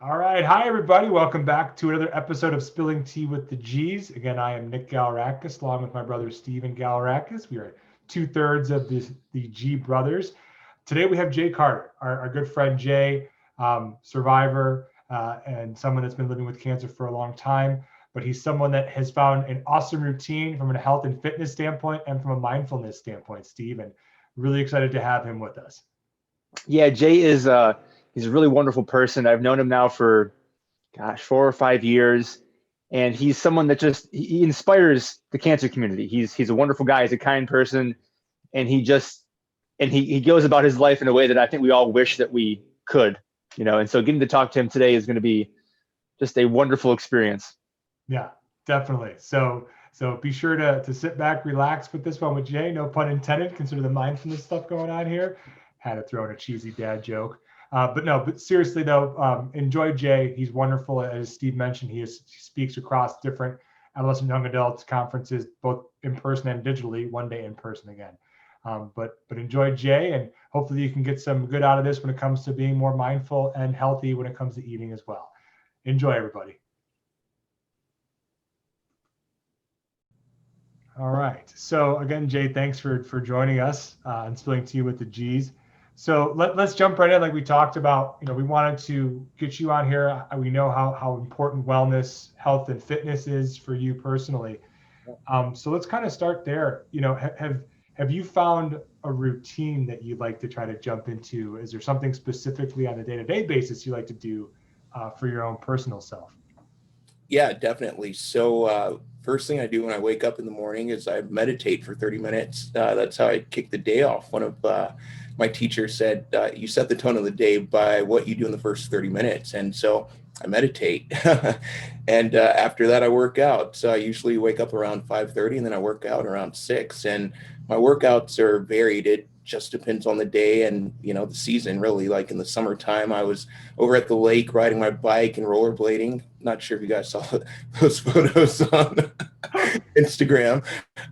All right. Hi, everybody. Welcome back to another episode of Spilling Tea with the G's. Again, I am Nick Galarakis, along with my brother Steven Galarakis. We are two-thirds of the G brothers. Today, we have Jay Carter, our good friend Jay, survivor, and someone that's been living with cancer for a long time. But he's someone that has found an awesome routine from a health and fitness standpoint and from a mindfulness standpoint, Steve. And really excited to have him with us. Yeah, Jay is he's a really wonderful person. I've known him now for 4 or 5 years, and he's someone that he inspires the cancer community. He's a wonderful guy. He's a kind person, and he goes about his life in a way that I think we all wish that we could, And so getting to talk to him today is going to be just a wonderful experience. Yeah, definitely. So be sure to sit back, relax with this one with Jay. No pun intended. Consider the mindfulness stuff going on here. Had to throw in a cheesy dad joke. But seriously though, enjoy Jay. He's wonderful. As Steve mentioned, he speaks across different adolescent young adults conferences, both in person and digitally, one day in person again. But enjoy Jay, and hopefully you can get some good out of this when it comes to being more mindful and healthy when it comes to eating as well. Enjoy, everybody. All right. So again, Jay, thanks for joining us and Spilling Tea with the G's. So let's jump right in. Like we talked about, we wanted to get you on here. We know how important wellness, health, and fitness is for you personally. So let's kind of start there. Have you found a routine that you'd like to try to jump into? Is there something specifically on a day-to-day basis you like to do for your own personal self? Yeah, definitely. So first thing I do when I wake up in the morning is I meditate for 30 minutes. That's how I kick the day off. One of my teachers said, you set the tone of the day by what you do in the first 30 minutes. And so I meditate. And after that, I work out. So I usually wake up around 5:30 and then I work out around 6. And my workouts are varied. It just depends on the day and, the season, really. Like in the summertime, I was over at the lake riding my bike and rollerblading. Not sure if you guys saw those photos on Instagram.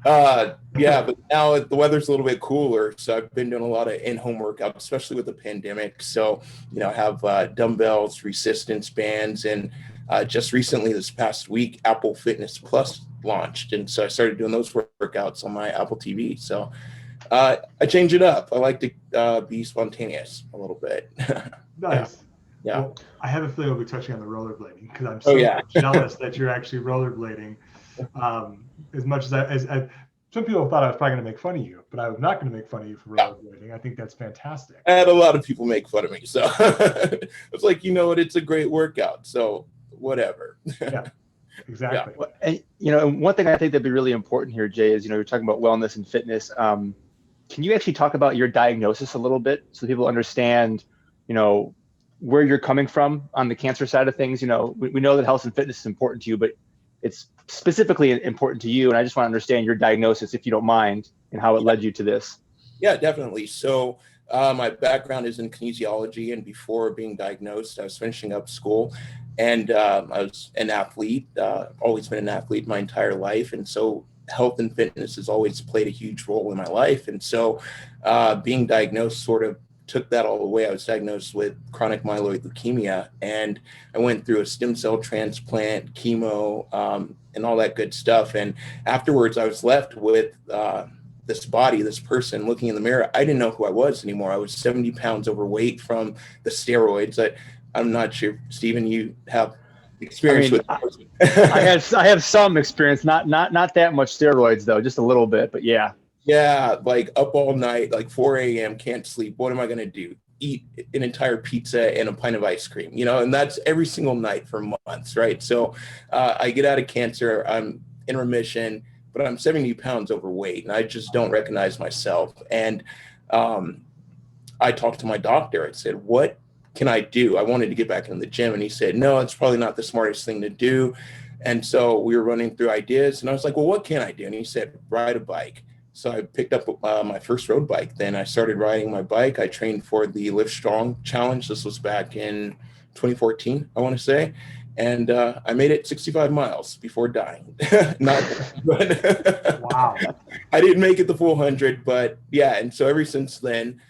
Yeah, but now the weather's a little bit cooler, so I've been doing a lot of in-home workouts, especially with the pandemic. So, I have dumbbells, resistance bands, and just recently this past week, Apple Fitness Plus launched. And so I started doing those workouts on my Apple TV. So I change it up. I like to be spontaneous a little bit. Nice. Yeah. Well, I have a feeling we'll be touching on the rollerblading because I'm so jealous that you're actually rollerblading. As much as some people thought I was probably going to make fun of you, but I was not going to make fun of you for rollerblading. I think that's fantastic. I had a lot of people make fun of me, so I was like, it's a great workout, so whatever. Yeah, exactly. Yeah. And one thing I think that'd be really important here, Jay, is you're talking about wellness and fitness. Can you actually talk about your diagnosis a little bit so people understand, where you're coming from on the cancer side of things? We know that health and fitness is important to you, but it's specifically important to you. And I just want to understand your diagnosis, if you don't mind, and how it led you to this. Yeah, definitely. So my background is in kinesiology, and before being diagnosed, I was finishing up school, and I was an athlete, always been an athlete my entire life. And so health and fitness has always played a huge role in my life. And so being diagnosed sort of took that all away. I was diagnosed with chronic myeloid leukemia, and I went through a stem cell transplant, chemo, and all that good stuff. And afterwards, I was left with this body, this person looking in the mirror. I didn't know who I was anymore. I was 70 pounds overweight from the steroids. I'm not sure, Stephen, you have experience with I have some experience, not that much steroids though, just a little bit, but yeah. Yeah, like up all night, like 4 a.m., can't sleep. What am I going to do? Eat an entire pizza and a pint of ice cream, and that's every single night for months, right? So I get out of cancer, I'm in remission, but I'm 70 pounds overweight, and I just don't recognize myself. And I talked to my doctor. I said, what can I do? I wanted to get back in the gym, and he said, no, it's probably not the smartest thing to do. And so we were running through ideas, and I was like, well, what can I do? And he said, ride a bike. So I picked up my first road bike. Then I started riding my bike. I trained for the Live Strong Challenge. This was back in 2014, I want to say. And I made it 65 miles before dying. Wow. I didn't make it the full 100, but yeah. And so ever since then,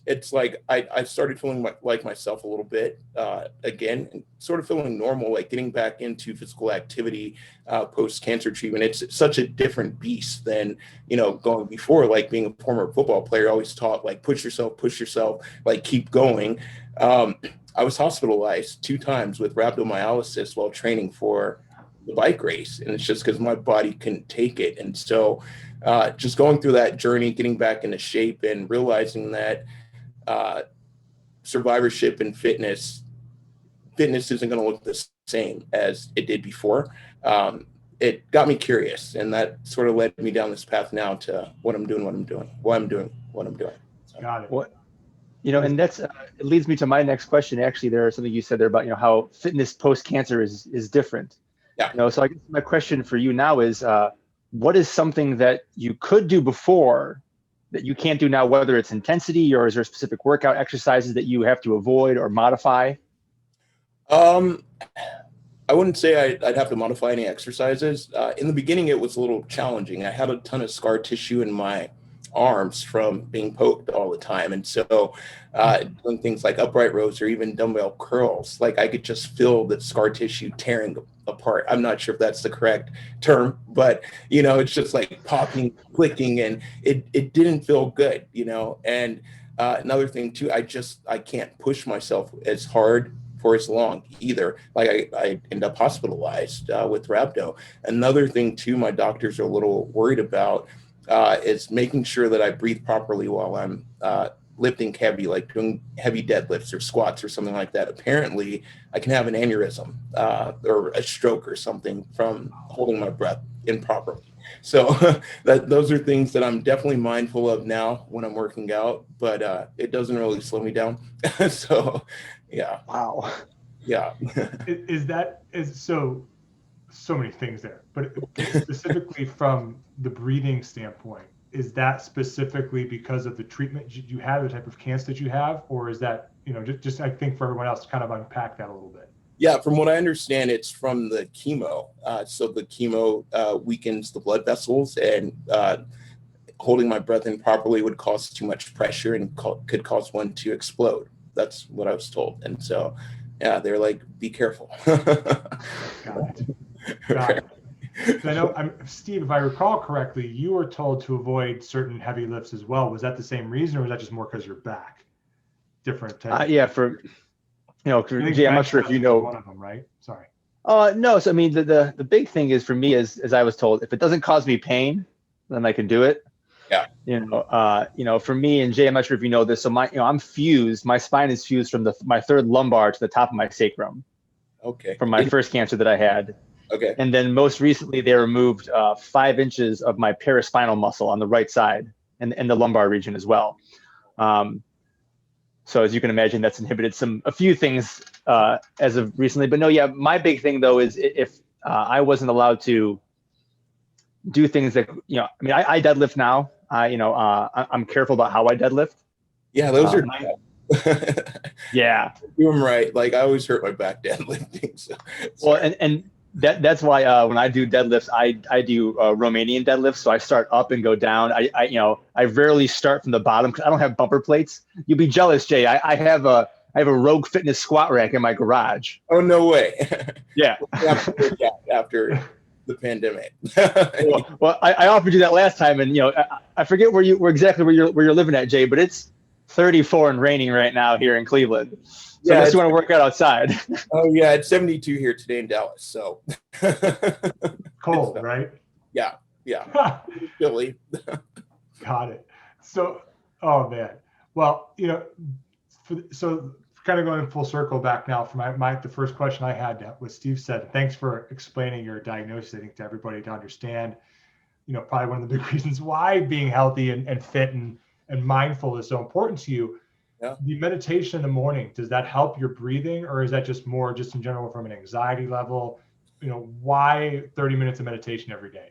it's like I started feeling like myself a little bit again, and sort of feeling normal, like getting back into physical activity post cancer treatment. It's such a different beast than, you know, going before. Like being a former football player, always taught like push yourself, like keep going. I was hospitalized 2 times with rhabdomyolysis while training for the bike race, and it's just because my body couldn't take it. And so just going through that journey, getting back into shape and realizing that survivorship and fitness isn't going to look the same as it did before. It got me curious, and that sort of led me down this path now to why I'm doing what I'm doing. So. Got it. What, you know, and that's, it leads me to my next question. Actually, there is something you said there about, you know, how fitness post-cancer is different. Yeah. You know, so I guess my question for you now is, what is something that you could do before that you can't do now, whether it's intensity, or is there specific workout exercises that you have to avoid or modify? I wouldn't say I'd have to modify any exercises. In the beginning, it was a little challenging. I had a ton of scar tissue in my arms from being poked all the time. And so doing things like upright rows or even dumbbell curls, like I could just feel the scar tissue tearing apart. I'm not sure if that's the correct term, but, you know, it's just like popping, clicking, and it didn't feel good, you know. And another thing too, I can't push myself as hard for as long either. Like I end up hospitalized with rhabdo. Another thing too, my doctors are a little worried about is making sure that I breathe properly while I'm lifting heavy, like doing heavy deadlifts or squats or something like that. Apparently, I can have an aneurysm or a stroke or something from holding my breath improperly. So those are things that I'm definitely mindful of now when I'm working out, but it doesn't really slow me down. So, yeah. Wow. Yeah. is so many things there, but specifically from the breathing standpoint, is that specifically because of the treatment you have, the type of cancer that you have, or is that, you know, just I think for everyone else to kind of unpack that a little bit? Yeah, from what I understand, it's from the chemo. So the chemo weakens the blood vessels, and holding my breath improperly would cause too much pressure and could cause one to explode. That's what I was told. And so, yeah, they're like, be careful. Got it. So I know, Steve, if I recall correctly, you were told to avoid certain heavy lifts as well. Was that the same reason, or was that just more because you're back? Different type? Yeah, for, you know, Jay, I'm not sure if you know. One of them, right? Sorry. No, so I mean, the big thing is for me, as I was told, if it doesn't cause me pain, then I can do it. Yeah. You know, for me, and Jay, I'm not sure if you know this. So I'm fused. My spine is fused from my third lumbar to the top of my sacrum. Okay. From my first cancer that I had. Okay. And then most recently, they removed 5 inches of my paraspinal muscle on the right side and the lumbar region as well. So as you can imagine, that's inhibited a few things as of recently. But no, yeah, my big thing though is if I wasn't allowed to do things that, you know, I mean, I deadlift now. I'm careful about how I deadlift. Yeah, those are. Yeah. Do them right. Like I always hurt my back deadlifting. So, well, and that's why when I do deadlifts, I do Romanian deadlifts. So I start up and go down. I rarely start from the bottom because I don't have bumper plates. You'd be jealous, Jay. I have a Rogue Fitness squat rack in my garage. Oh, no way. Yeah. After the pandemic. well, I offered you that last time, and I forget where exactly you're living at, Jay, but it's 34 and raining right now here in Cleveland. So unless you want to work out outside. Oh yeah, it's 72 here today in Dallas. So cold, right? Yeah. Chilly. Got it. So, oh man. Well, so kind of going full circle back now for the first question I had was Steve said, thanks for explaining your diagnosis, I think, to everybody to understand, probably one of the big reasons why being healthy and fit and mindful is so important to you. Yeah. The meditation in the morning, does that help your breathing, or is that just more just in general from an anxiety level? Why 30 minutes of meditation every day?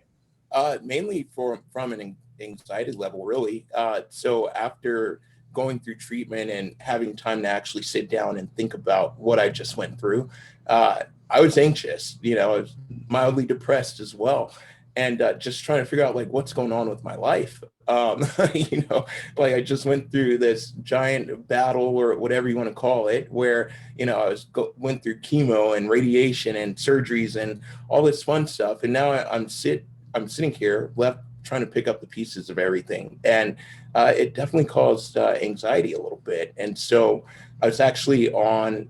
Mainly from an anxiety level, really. So after going through treatment and having time to actually sit down and think about what I just went through, I was anxious, I was mildly depressed as well. and just trying to figure out like what's going on with my life. Like I just went through this giant battle or whatever you want to call it, where, I went through chemo and radiation and surgeries and all this fun stuff. And now I'm sitting here left trying to pick up the pieces of everything. And it definitely caused anxiety a little bit. And so I was actually on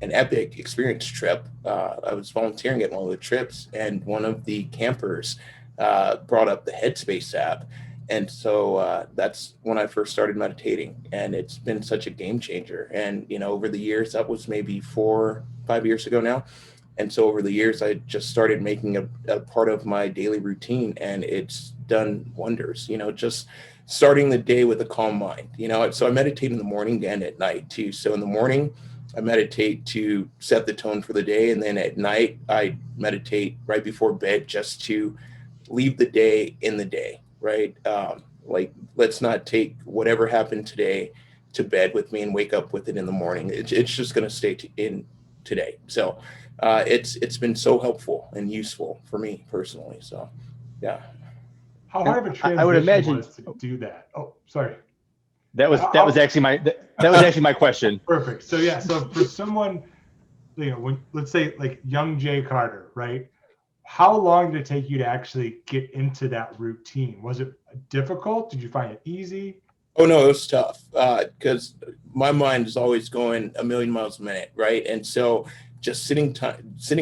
an epic experience trip. I was volunteering at one of the trips, and one of the campers brought up the Headspace app. And so that's when I first started meditating, and it's been such a game changer. And, over the years, that was maybe 4-5 years ago now. And so over the years, I just started making a part of my daily routine, and it's done wonders, just starting the day with a calm mind, so I meditate in the morning and at night too. So in the morning, I meditate to set the tone for the day. And then at night, I meditate right before bed just to leave the day in the day, right? Like, let's not take whatever happened today to bed with me and wake up with it in the morning. It's just going to stay in today. So it's been so helpful and useful for me personally. So, yeah. How hard of a transition I would imagine was to do that? Oh, sorry. That was actually my question. Perfect. So yeah, so for someone, let's say like young Jay Carter, right? How long did it take you to actually get into that routine? Was it difficult? Did you find it easy? Oh no, it was tough because my mind is always going a million miles a minute, right? And so just sitting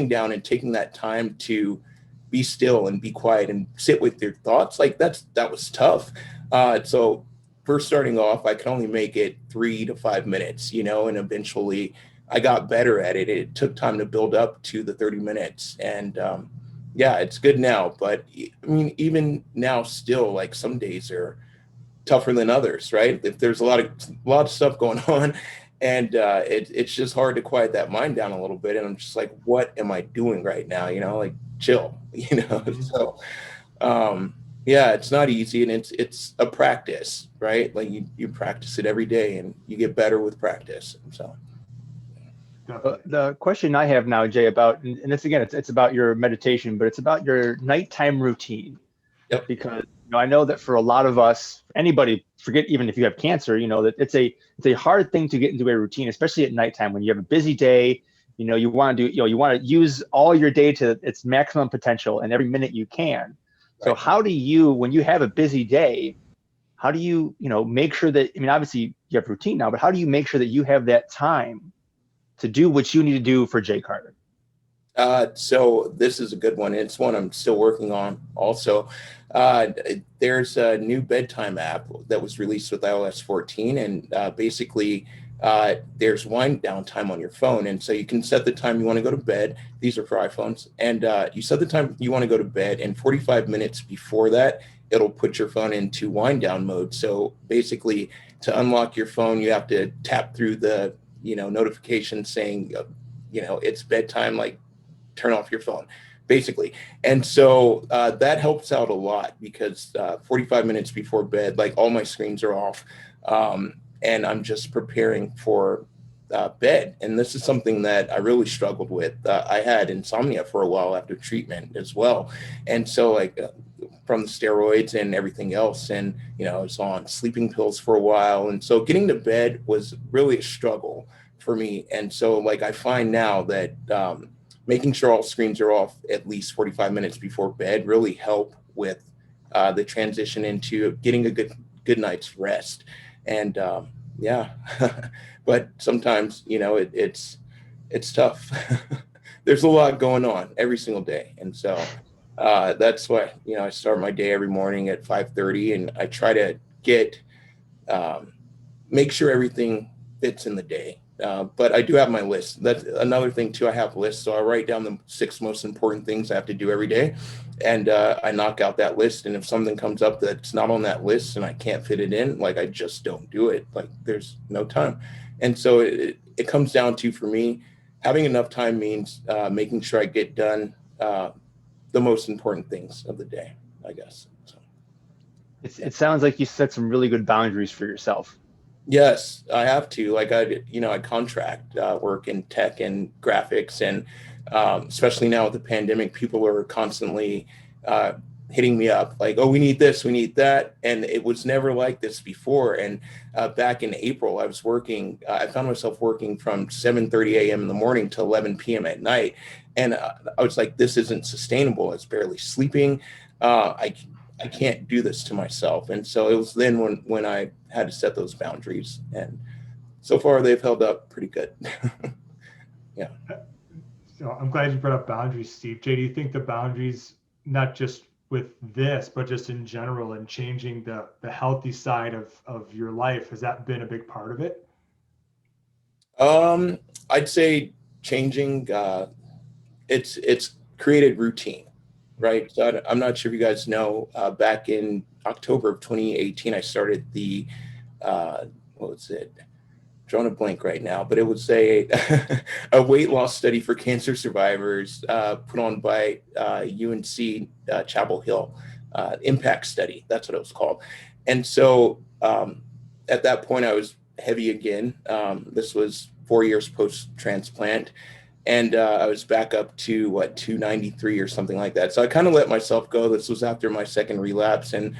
down and taking that time to be still and be quiet and sit with your thoughts, like that was tough. So first starting off, I could only make it 3 to 5 minutes, and eventually I got better at it. It took time to build up to the 30 minutes. And yeah, it's good now. But I mean, even now still, like some days are tougher than others, right? If there's a lot of stuff going on, and it's just hard to quiet that mind down a little bit. And I'm just like, what am I doing right now? Like chill, so yeah, it's not easy, and it's a practice, right? Like you practice it every day, and you get better with practice. So the question I have now, Jay, and it's again, it's about your meditation, but it's about your nighttime routine. Yep. Because I know that for a lot of us, anybody, forget even if you have cancer, that it's a hard thing to get into a routine, especially at nighttime when you have a busy day. You want to use all your day to its maximum potential and every minute you can. So how do you, when you have a busy day, how do you, make sure that, obviously you have routine now, but how do you make sure that you have that time to do what you need to do for Jay Carter? So this is a good one. It's one I'm still working on also. There's a new bedtime app that was released with iOS 14, and basically there's wind down time on your phone. And so you can set the time you want to go to bed. These are for iPhones. And you set the time you want to go to bed, and 45 minutes before that, it'll put your phone into wind down mode. So basically to unlock your phone, you have to tap through the, notification saying, it's bedtime, like turn off your phone, basically. And so that helps out a lot because 45 minutes before bed, like all my screens are off. And I'm just preparing for bed. And this is something that I really struggled with. I had insomnia for a while after treatment as well. And so from the steroids and everything else. And, I was on sleeping pills for a while. And so getting to bed was really a struggle for me. And so I find now that making sure all screens are off at least 45 minutes before bed really help with the transition into getting a good night's rest. And yeah, but sometimes, it's tough. There's a lot going on every single day. And so that's why, I start my day every morning at 5:30, and I try to make sure everything fits in the day. But I do have my list. That's another thing too. I have lists. So I write down the 6 most important things I have to do every day. And I knock out that list. And if something comes up that's not on that list and I can't fit it in, I just don't do it. There's no time. And so it comes down to, for me, having enough time means making sure I get done the most important things of the day, I guess. So. It sounds like you set some really good boundaries for yourself. Yes, I have to. I contract work in tech and graphics, and Especially now with the pandemic, people are constantly hitting me up like, oh, we need this, we need that. And it was never like this before. And back in April, I was working, I found myself working from 7:30 a.m. in the morning to 11 p.m. at night. And I was like, this isn't sustainable. I was barely sleeping. I can't do this to myself. And so it was then when I had to set those boundaries. And so far they've held up pretty good. Yeah. So I'm glad you brought up boundaries, Steve. Jay, do you think the boundaries, not just with this, but just in general and changing the healthy side of your life, has that been a big part of it? I'd say changing, it's created routine, right? So I'm not sure if you guys know, back in October of 2018, I started the, what was it? Drawing a blank right now, but it was a a weight loss study for cancer survivors put on by UNC Chapel Hill, impact study. That's what it was called. And so at that point, I was heavy again. This was 4 years post transplant. And I was back up to 293 or something like that. So I kind of let myself go. This was after my second relapse. And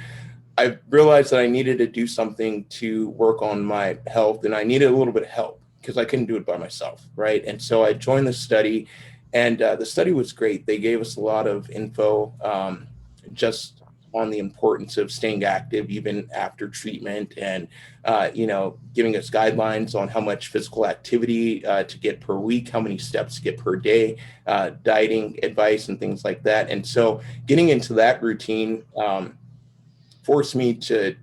I realized that I needed to do something to work on my health, and I needed a little bit of help because I couldn't do it by myself, right? And so I joined the study, and the study was great. They gave us a lot of info just on the importance of staying active even after treatment, and giving us guidelines on how much physical activity to get per week, how many steps to get per day, dieting advice and things like that. And so getting into that routine forced me to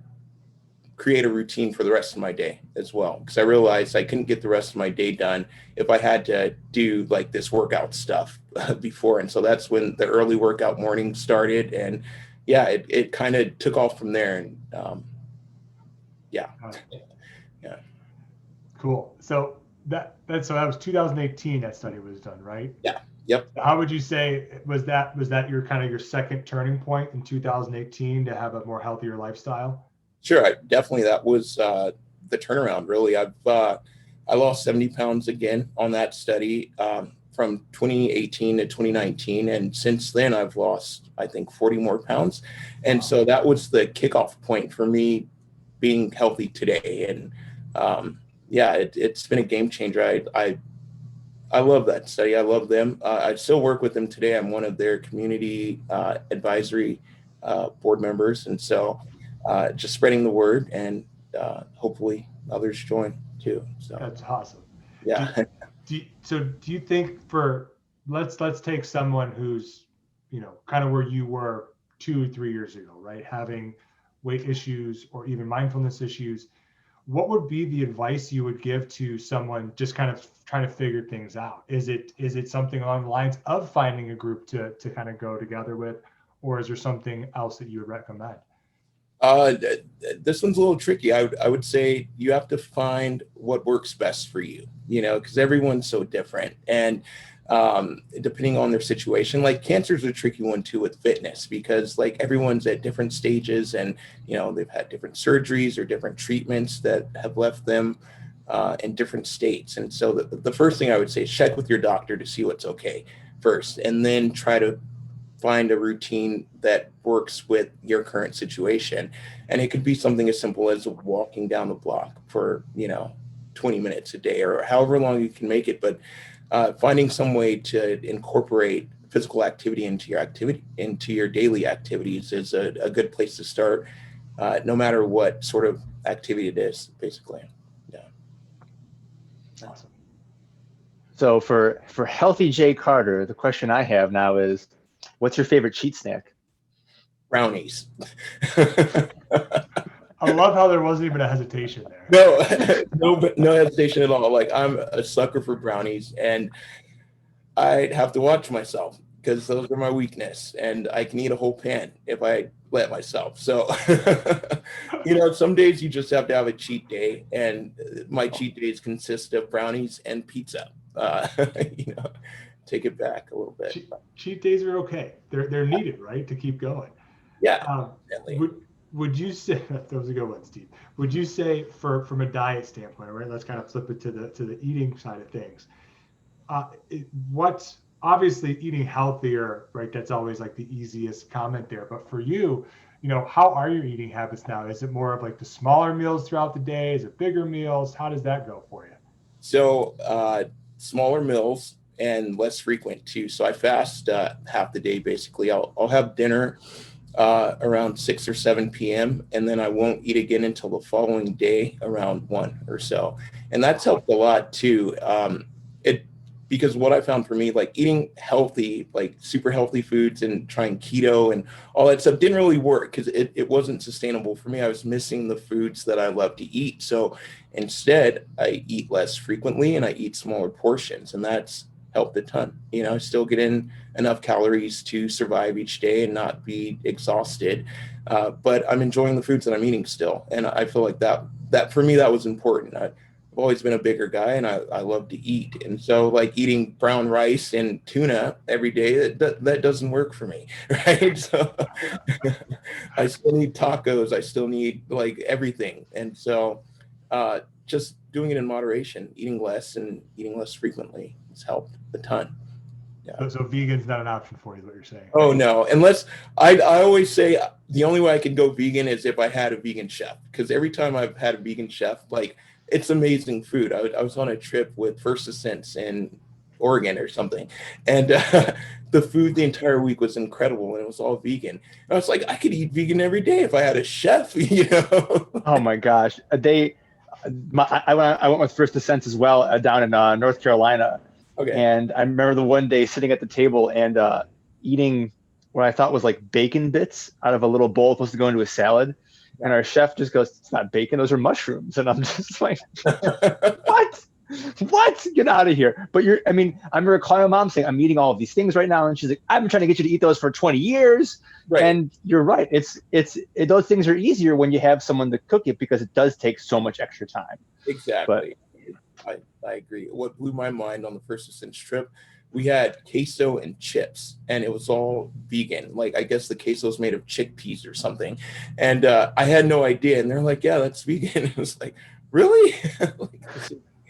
create a routine for the rest of my day as well, because I realized I couldn't get the rest of my day done if I had to do like this workout stuff before. And so that's when the early workout morning started, and yeah, it kind of took off from there. And yeah. Cool. So that was 2018 that study was done, right? Yeah. Yep. How would you say was that your kind of your second turning point in 2018 to have a more healthier lifestyle? Sure, definitely that was the turnaround. Really, I lost 70 pounds again on that study from 2018 to 2019, and since then I've lost, I think, 40 more pounds. And so that was the kickoff point for me being healthy today. And it's been a game changer. I love that study. I love them. I still work with them today. I'm one of their community advisory board members. And so just spreading the word, and hopefully others join too. So that's awesome. Yeah. Do you think let's take someone who's, kind of where you were 2-3 years ago, right? Having weight issues or even mindfulness issues. What would be the advice you would give to someone just kind of trying to figure things out? Is it something along the lines of finding a group to kind of go together with, or is there something else that you would recommend? This one's a little tricky. I would say you have to find what works best for you, because everyone's so different. And depending on their situation, like cancer is a tricky one too with fitness, because like everyone's at different stages, and they've had different surgeries or different treatments that have left them in different states. And so the first thing I would say is check with your doctor to see what's okay first, and then try to find a routine that works with your current situation. And it could be something as simple as walking down the block for 20 minutes a day, or however long you can make it. But finding some way to incorporate physical activity into your daily activities is a good place to start, no matter what sort of activity it is, basically. Yeah. Awesome. So for healthy Jay Carter, the question I have now is, what's your favorite cheat snack? Brownies. I love how there wasn't even a hesitation there. No hesitation at all. Like, I'm a sucker for brownies, and I'd have to watch myself because those are my weakness, and I can eat a whole pan if I let myself. So, some days you just have to have a cheat day, and my cheat days consist of brownies and pizza. Take it back a little bit. Cheat days are okay. They're needed, right, to keep going. Yeah. Would you say that was a good one, Steve? Would you say from a diet standpoint, right? Let's kind of flip it to the eating side of things. What obviously eating healthier, right? That's always like the easiest comment there. But for you, how are your eating habits now? Is it more of like the smaller meals throughout the day? Is it bigger meals? How does that go for you? So smaller meals and less frequent too. So I fast half the day basically. I'll have dinner around 6 or 7 p.m. and then I won't eat again until the following day around 1 or so. And that's helped a lot too. It because what I found for me, like eating healthy, like super healthy foods and trying keto and all that stuff didn't really work because it wasn't sustainable for me. I was missing the foods that I love to eat. So instead, I eat less frequently and I eat smaller portions, and that's helped a ton. I still get in enough calories to survive each day and not be exhausted. But I'm enjoying the foods that I'm eating still. And I feel like that for me, that was important. I've always been a bigger guy and I love to eat. And so like eating brown rice and tuna every day, that doesn't work for me, right? So I still need tacos. I still need like everything. And so just doing it in moderation, eating less and eating less frequently has helped a ton. Yeah. So vegan's not an option for you, is what you're saying. Oh no, unless I always say the only way I could go vegan is if I had a vegan chef, because every time I've had a vegan chef, like it's amazing food. I was on a trip with First Ascents in Oregon or something, and the food the entire week was incredible, and it was all vegan. And I was like, I could eat vegan every day if I had a chef, Oh my gosh, I went with First Ascents as well down in North Carolina. Okay. And I remember the one day sitting at the table and eating what I thought was like bacon bits out of a little bowl supposed to go into a salad. And our chef just goes, "It's not bacon, those are mushrooms." And I'm just like, what? What? Get out of here. But I remember calling my mom saying, "I'm eating all of these things right now." And she's like, "I've been trying to get you to eat those for 20 years. Right. And you're right. Those things are easier when you have someone to cook it because it does take so much extra time. Exactly. But I agree. What blew my mind on the First Ascents trip, we had queso and chips, and it was all vegan. Like, I guess the queso is made of chickpeas or something. And I had no idea. And they're like, "Yeah, that's vegan." It was like, really?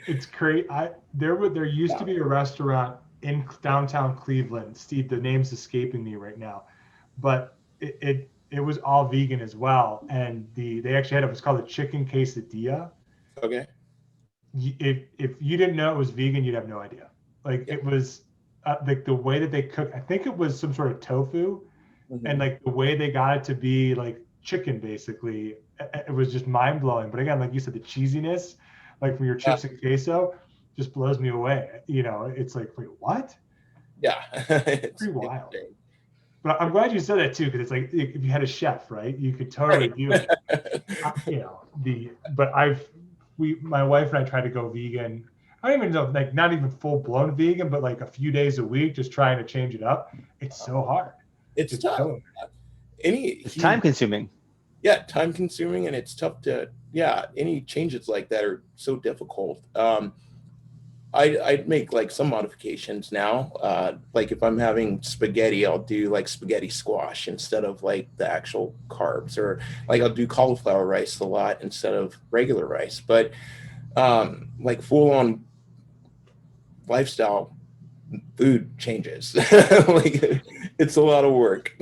It's crazy. There used to be a restaurant in downtown Cleveland. Steve, the name's escaping me right now, but it was all vegan as well. And they actually had what's called a chicken quesadilla. Okay. If you didn't know it was vegan, you'd have no idea. Like it was like the way that they cook. I think it was some sort of tofu, and like the way they got it to be like chicken, basically, it was just mind blowing. But again, like you said, the cheesiness, like from your chips and queso, just blows me away. It's like, wait, what? Yeah, it's pretty wild. But I'm glad you said that too, because it's like if you had a chef, right, you could totally do it. My wife and I tried to go vegan. I don't even know, like not even full blown vegan, but like a few days a week, just trying to change it up. It's so hard. It's tough. It's time consuming. Yeah, time consuming, and it's tough to. Yeah, any changes like that are so difficult. I'd make like some modifications now. Like if I'm having spaghetti, I'll do like spaghetti squash instead of like the actual carbs, or like I'll do cauliflower rice a lot instead of regular rice. But like full on lifestyle food changes. Like it's a lot of work.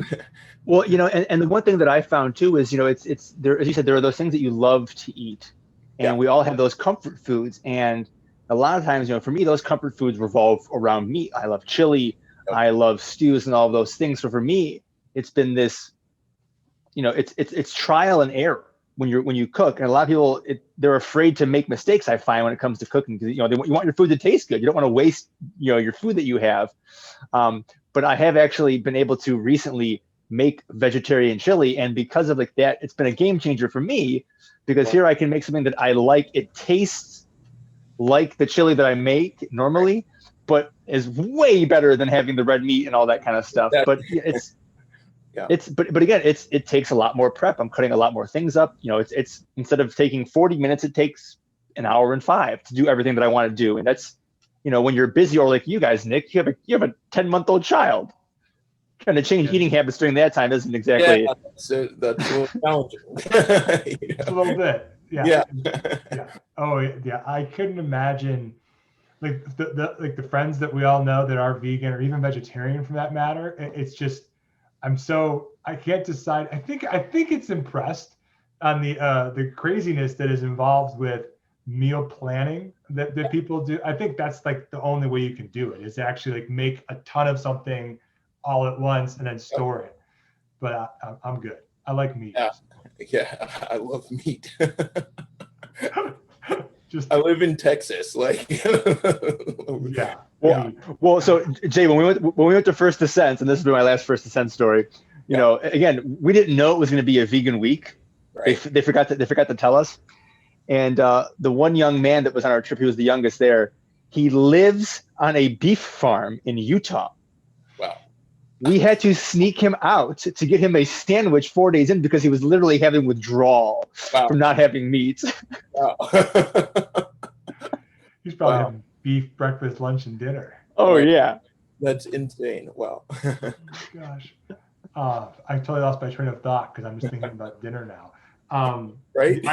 Well, and the one thing that I found too is, it's there, as you said, there are those things that you love to eat, and we all have those comfort foods. And a lot of times, for me, those comfort foods revolve around meat. I love chili, I love stews and all of those things. So for me, it's been this, it's trial and error when you cook. And a lot of people, they're afraid to make mistakes, I find, when it comes to cooking, because, you want your food to taste good. You don't want to waste, your food that you have. But I have actually been able to recently make vegetarian chili, and because of like that, it's been a game changer for me, because here I can make something that I like. It tastes like the chili that I make normally, but is way better than having the red meat and all that kind of stuff. But but again, it takes a lot more prep. I'm cutting a lot more things up. It's instead of taking 40 minutes, it takes an hour and 5 to do everything that I want to do. And that's, when you're busy, or like you guys, Nick, you have a 10-month-old child. Trying to change eating habits during that time isn't exactly. Yeah, that's a little challenging. Just a little bit. Yeah. Oh yeah. I couldn't imagine. like the friends that we all know that are vegan or even vegetarian for that matter, it's just I can't decide. I think it's impressed on the craziness that is involved with meal planning that people do. I think that's like the only way you can do it is actually like make a ton of something all at once and then store it. But I'm good. I like meat. Yeah, I love meat. Just I live in Texas, like yeah. Well. So Jay, when we went to First Descent, and this has been my last First Descent story. You know, again, we didn't know it was going to be a vegan week. Right. They forgot to tell us. And the one young man that was on our trip, he was the youngest there. He lives on a beef farm in Utah. Wow. We had to sneak him out to get him a sandwich 4 days in because he was literally having withdrawal from not having meat. Wow. He's probably having beef breakfast, lunch, and dinner. Oh, yeah. That's insane. Wow. Gosh. I totally lost my train of thought because I'm just thinking about dinner now. Right?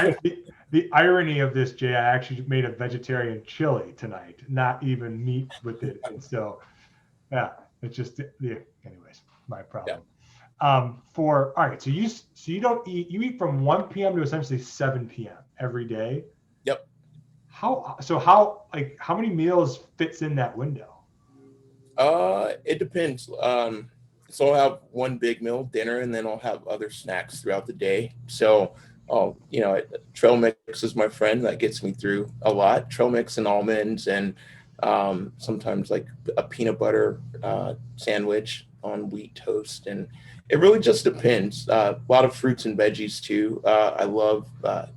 The irony of this, Jay, I actually made a vegetarian chili tonight, not even meat with it. And so, yeah, it's just, anyways, my problem. All right, so you don't eat, you eat from 1 p.m. to essentially 7 p.m. every day. Yep. How many meals fits in that window? It depends. So I'll have one big meal, dinner, and then I'll have other snacks throughout the day. So, trail mix is my friend that gets me through a lot. Trail mix and almonds, and sometimes like a peanut butter sandwich on wheat toast, and it really just depends. A lot of fruits and veggies too. I love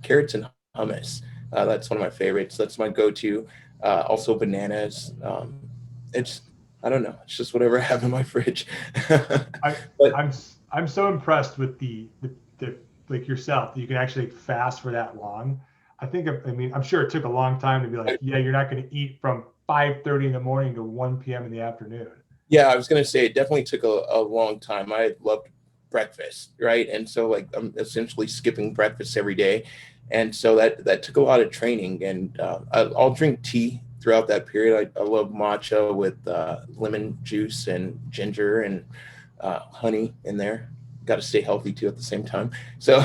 carrots and hummus. That's one of my favorites. That's my go-to. Also bananas. I don't know. It's just whatever I have in my fridge. I'm so impressed with the like yourself that you can actually fast for that long. I'm sure it took a long time to be like, yeah, you're not going to eat from 5:30 in the morning to 1 p.m. in the afternoon. Yeah, I was going to say it definitely took a long time. I loved breakfast, right? And so like I'm essentially skipping breakfast every day. And so that took a lot of training, and I'll drink tea throughout that period. I love matcha with lemon juice and ginger and honey in there. Got to stay healthy too at the same time. So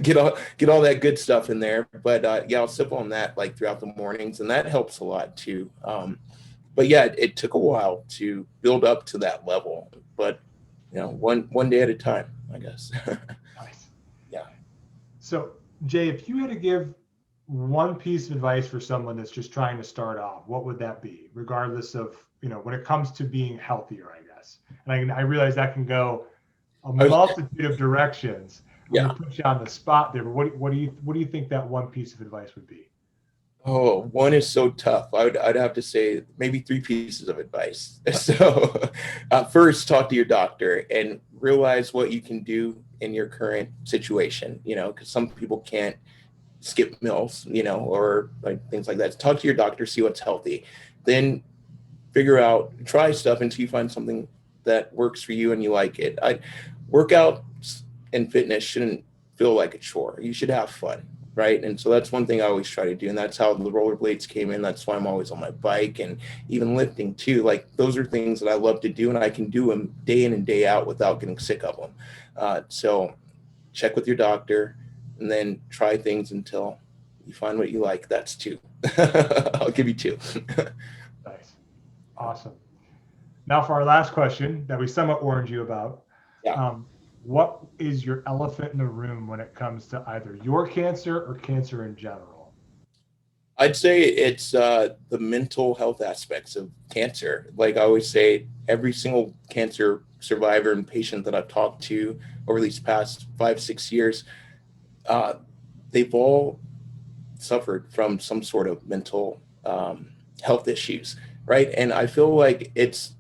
get all that good stuff in there. But I'll sip on that like throughout the mornings, and that helps a lot too. But yeah, it took a while to build up to that level. But one day at a time, I guess. Nice. Yeah. So Jay, if you had to give one piece of advice for someone that's just trying to start off, what would that be? Regardless of, when it comes to being healthier, I guess. And I realize that can go a multitude of directions. I'm going to put you on the spot there, but what do you think that one piece of advice would be? Oh, one is so tough. I'd have to say maybe 3 pieces of advice. So first, talk to your doctor and realize what you can do in your current situation, because some people can't skip meals, or like things like that. Talk to your doctor, see what's healthy. Then try stuff until you find something that works for you and you like it. Workouts and fitness shouldn't feel like a chore. You should have fun. Right. And so that's one thing I always try to do. And that's how the rollerblades came in. That's why I'm always on my bike, and even lifting too. Like those are things that I love to do, and I can do them day in and day out without getting sick of them. So check with your doctor and then try things until you find what you like. That's 2. I'll give you 2. Nice. Awesome. Now for our last question that we somewhat warned you about. Yeah. What is your elephant in the room when it comes to either your cancer or cancer in general? I'd say it's the mental health aspects of cancer. Like I always say, every single cancer survivor and patient that I've talked to over these past 5-6 years, they've all suffered from some sort of mental health issues, right? And I feel like it's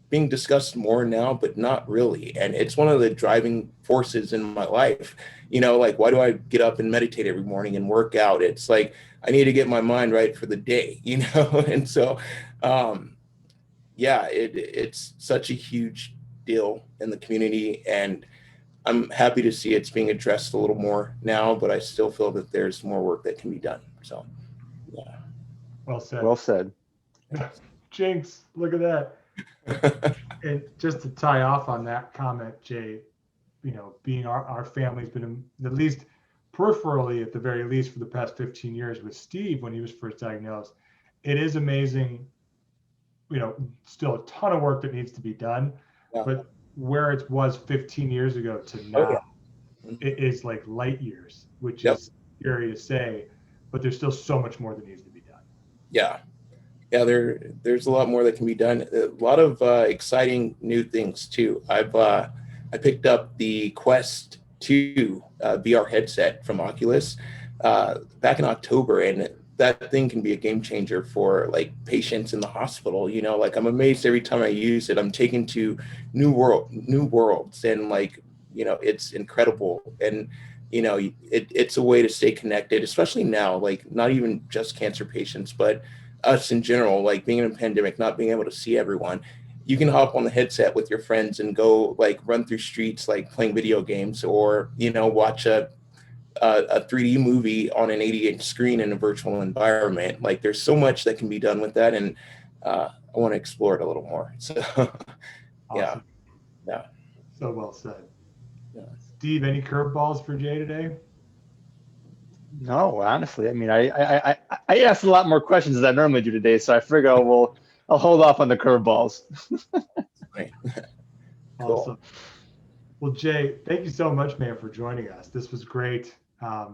being discussed more now, but not really. And it's one of the driving forces in my life. Like, why do I get up and meditate every morning and work out? It's like, I need to get my mind right for the day, And so, it's such a huge deal in the community. And I'm happy to see it's being addressed a little more now, but I still feel that there's more work that can be done. So, yeah. Well said. Well said. Jinx, look at that. And just to tie off on that comment, Jay, being our family's been at least peripherally, at the very least, for the past 15 years with Steve when he was first diagnosed. It is amazing, still a ton of work that needs to be done, Yeah. but where it was 15 years ago to now, it is like light years, which is scary to say, but there's still so much more that needs to be done. Yeah. Yeah, there's a lot more that can be done. A lot of exciting new things too. I picked up the Quest 2 VR headset from Oculus back in October, and that thing can be a game changer for like patients in the hospital. Like I'm amazed every time I use it. I'm taken to new worlds, and like it's incredible. And it's a way to stay connected, especially now. Like not even just cancer patients, but us in general, like being in a pandemic, not being able to see everyone. You can hop on the headset with your friends and go like run through streets, like playing video games, or watch a 3D movie on an 80-inch screen in a virtual environment. Like there's so much that can be done with that, and I want to explore it a little more. So Awesome. Yeah. So well said. Yeah. Steve, any curveballs for Jay today? No, honestly, I mean, I asked a lot more questions than I normally do today, so I figure I'll hold off on the curveballs. Right. Cool. Awesome. Well, Jay, thank you so much, man, for joining us. This was great. I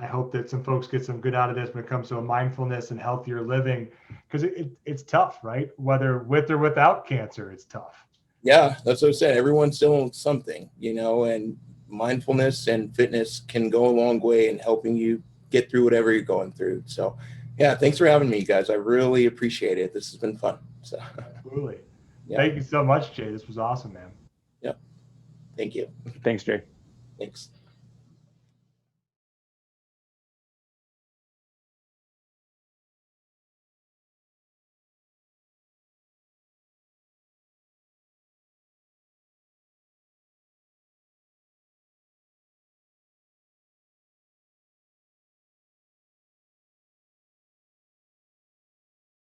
hope that some folks get some good out of this when it comes to a mindfulness and healthier living, because it's tough, right? Whether with or without cancer, it's tough. Yeah, that's what I said. Everyone's doing something, and mindfulness and fitness can go a long way in helping you get through whatever you're going through. So yeah, thanks for having me, guys. I really appreciate it. This has been fun. So absolutely. Yeah. Thank you so much, Jay. This was awesome, man. Yeah. Thank you. Thanks, Jay. Thanks.